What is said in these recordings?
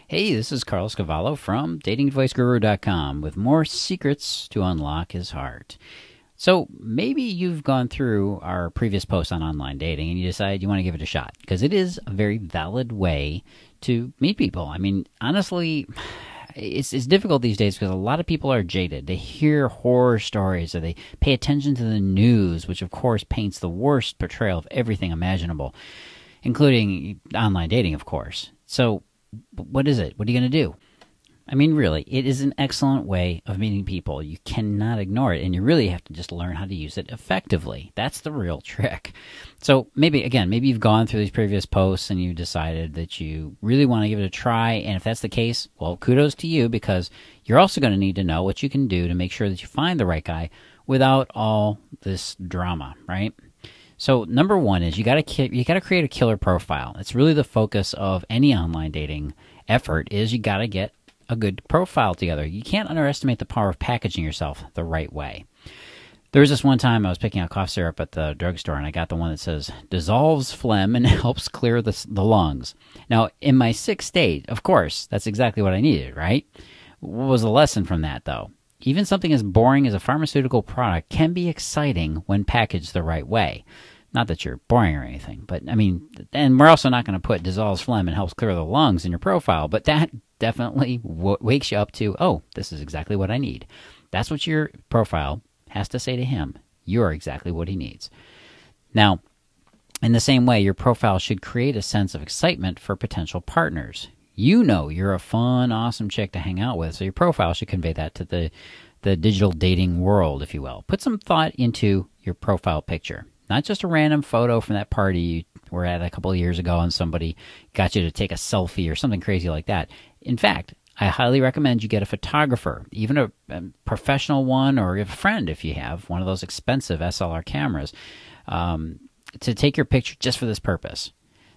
Hey, this is Carlos Cavallo from datingadviceguru.com with more secrets to unlock his heart. So maybe you've gone through our previous post on online dating and you decide you want to give it a shot because it is a very valid way to meet people. I mean, honestly, it's difficult these days because a lot of people are jaded. They hear horror stories or they pay attention to the news, which of course paints the worst portrayal of everything imaginable, including online dating, of course. So what is it? What are you going to do? I mean, really, it is an excellent way of meeting people. You cannot ignore it, and you really have to just learn how to use it effectively. That's the real trick. So maybe you've gone through these previous posts and you decided that you really want to give it a try, and if that's the case, well, kudos to you, because you're also going to need to know what you can do to make sure that you find the right guy without all this drama, right? So number one is you got to create a killer profile. It's really the focus of any online dating effort is you got to get a good profile together. You can't underestimate the power of packaging yourself the right way. There was this one time I was picking out cough syrup at the drugstore and I got the one that says dissolves phlegm and helps clear the lungs. Now, in my sick state, of course, that's exactly what I needed, right? What was the lesson from that, though? Even something as boring as a pharmaceutical product can be exciting when packaged the right way. Not that you're boring or anything, but I mean, and we're also not going to put dissolves phlegm and helps clear the lungs in your profile, but that definitely wakes you up to, oh, this is exactly what I need. That's what your profile has to say to him. You're exactly what he needs. Now, in the same way, your profile should create a sense of excitement for potential partners. You know you're a fun, awesome chick to hang out with, so your profile should convey that to the digital dating world, if you will. Put some thought into your profile picture. Not just a random photo from that party you were at a couple of years ago and somebody got you to take a selfie or something crazy like that. In fact, I highly recommend you get a photographer, even a professional one, or a friend if you have one of those expensive SLR cameras, to take your picture just for this purpose.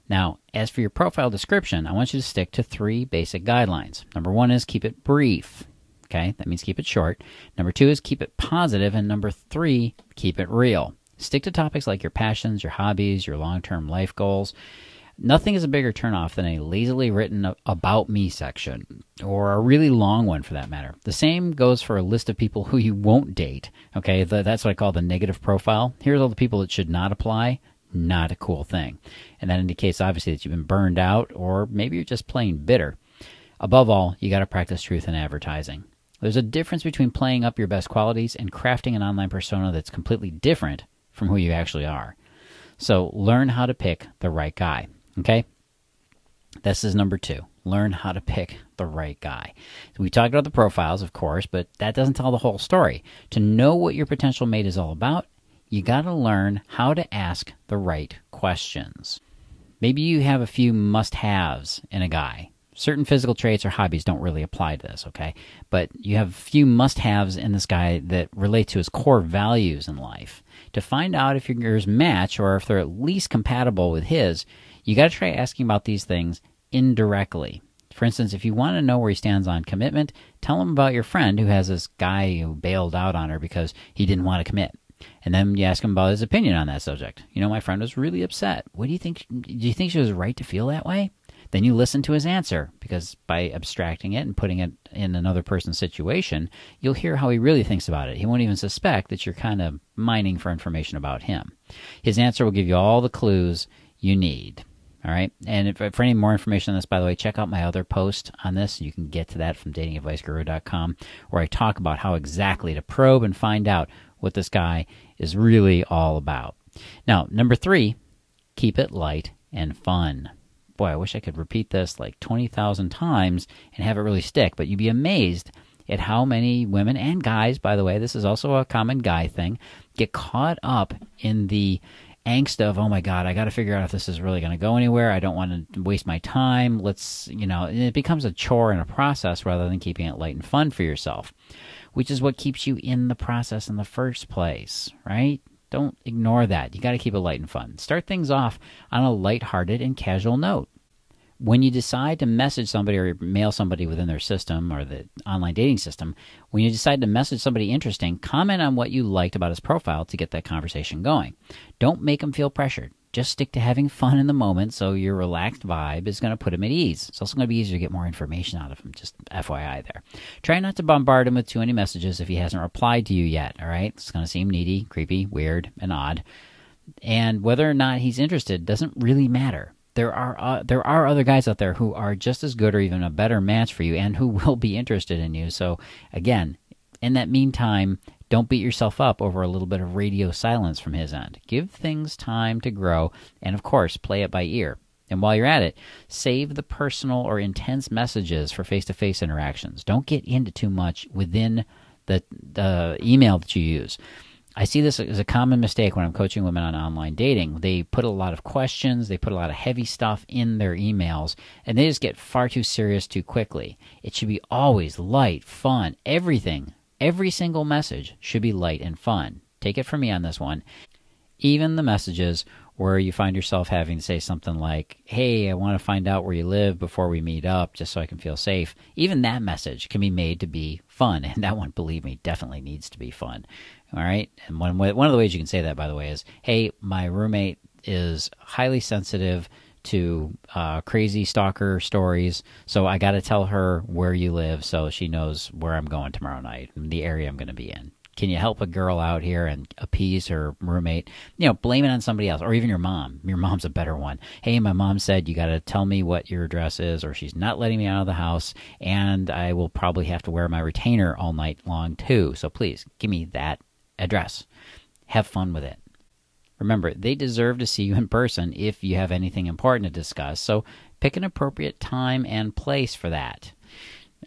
Now, as for your profile description, I want you to stick to 3 basic guidelines. Number 1 is keep it brief. Okay, that means keep it short. Number 2 is keep it positive. And number 3, keep it real. Stick to topics like your passions, your hobbies, your long-term life goals. Nothing is a bigger turnoff than a lazily written about me section, or a really long one for that matter. The same goes for a list of people who you won't date. Okay, that's what I call the negative profile. Here's all the people that should not apply. Not a cool thing. And that indicates obviously that you've been burned out, or maybe you're just plain bitter. Above all, you got to practice truth in advertising. There's a difference between playing up your best qualities and crafting an online persona that's completely different from who you actually are. So learn how to pick the right guy, okay? This is number 2. Learn how to pick the right guy. So we talked about the profiles, of course, but that doesn't tell the whole story. To know what your potential mate is all about, you got to learn how to ask the right questions. Maybe you have a few must-haves in a guy. Certain physical traits or hobbies don't really apply to this, okay? But you have a few must-haves in this guy that relate to his core values in life. To find out if yours match or if they're at least compatible with his, you got to try asking about these things indirectly. For instance, if you want to know where he stands on commitment, tell him about your friend who has this guy who bailed out on her because he didn't want to commit. And then you ask him about his opinion on that subject. You know, my friend was really upset. What do you think? Do you think she was right to feel that way? Then you listen to his answer, because by abstracting it and putting it in another person's situation, you'll hear how he really thinks about it. He won't even suspect that you're kind of mining for information about him. His answer will give you all the clues you need. All right? And for any more information on this, by the way, check out my other post on this. You can get to that from datingadviceguru.com, where I talk about how exactly to probe and find out what this guy is really all about. Now, number 3, keep it light and fun. Boy, I wish I could repeat this like 20,000 times and have it really stick, but you'd be amazed at how many women and guys, by the way, this is also a common guy thing, get caught up in the angst of, oh my God, I got to figure out if this is really going to go anywhere. I don't want to waste my time. It becomes a chore and a process rather than keeping it light and fun for yourself, which is what keeps you in the process in the first place, right? Don't ignore that. You got to keep it light and fun. Start things off on a lighthearted and casual note. When you decide to message somebody or mail somebody within their system or the online dating system, when you decide to message somebody interesting, comment on what you liked about his profile to get that conversation going. Don't make them feel pressured. just stick to having fun in the moment, so your relaxed vibe is going to put him at ease. It's also going to be easier to get more information out of him, just FYI there. Try not to bombard him with too many messages if he hasn't replied to you yet, all right? It's going to seem needy, creepy, weird, and odd. And whether or not he's interested doesn't really matter. There are other guys out there who are just as good or even a better match for you and who will be interested in you. So, again, in that meantime, don't beat yourself up over a little bit of radio silence from his end. Give things time to grow, and of course, play it by ear. And while you're at it, save the personal or intense messages for face-to-face interactions. Don't get into too much within the email that you use. I see this as a common mistake when I'm coaching women on online dating. They put a lot of questions, they put a lot of heavy stuff in their emails, and they just get far too serious too quickly. It should be always light, fun, everything. Every single message should be light and fun. Take it from me on this one. Even the messages where you find yourself having to say something like, hey, I want to find out where you live before we meet up just so I can feel safe. Even that message can be made to be fun. And that one, believe me, definitely needs to be fun. All right? And one of the ways you can say that, by the way, is, hey, my roommate is highly sensitive to crazy stalker stories, so I got to tell her where you live so she knows where I'm going tomorrow night, the area I'm going to be in. Can you help a girl out here and appease her roommate? Blame it on somebody else, or even your mom. Your mom's a better one. Hey, my mom said you got to tell me what your address is, or she's not letting me out of the house, and I will probably have to wear my retainer all night long too. So please, give me that address. Have fun with it. Remember, they deserve to see you in person if you have anything important to discuss, so pick an appropriate time and place for that.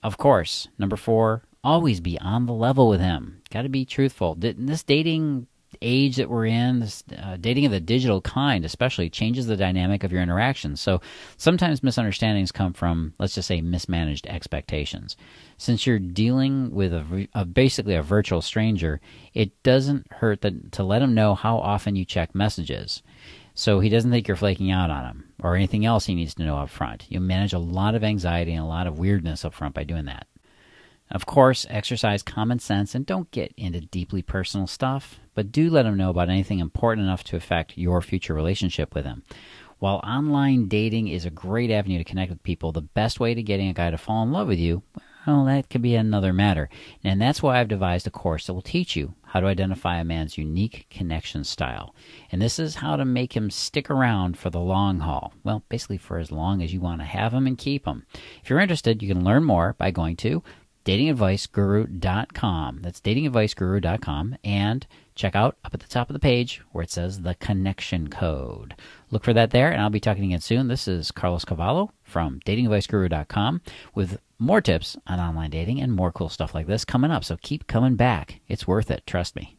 Of course, number 4, always be on the level with him. Got to be truthful. This dating age that we're in, this dating of the digital kind especially, changes the dynamic of your interactions. So sometimes misunderstandings come from, let's just say, mismanaged expectations. Since you're dealing with basically a virtual stranger, it doesn't hurt to let him know how often you check messages, so he doesn't think you're flaking out on him or anything else he needs to know up front. You manage a lot of anxiety and a lot of weirdness up front by doing that. Of course, exercise common sense and don't get into deeply personal stuff, but do let him know about anything important enough to affect your future relationship with him. While online dating is a great avenue to connect with people, the best way to getting a guy to fall in love with you, well, that could be another matter. And that's why I've devised a course that will teach you how to identify a man's unique connection style. And this is how to make him stick around for the long haul. Well, basically for as long as you want to have him and keep him. If you're interested, you can learn more by going to datingadviceguru.com. That's datingadviceguru.com, and check out up at the top of the page where it says the connection code. Look for that there, and I'll be talking again soon. This is Carlos Cavallo from datingadviceguru.com with more tips on online dating and more cool stuff like this coming up. So keep coming back. It's worth it. Trust me.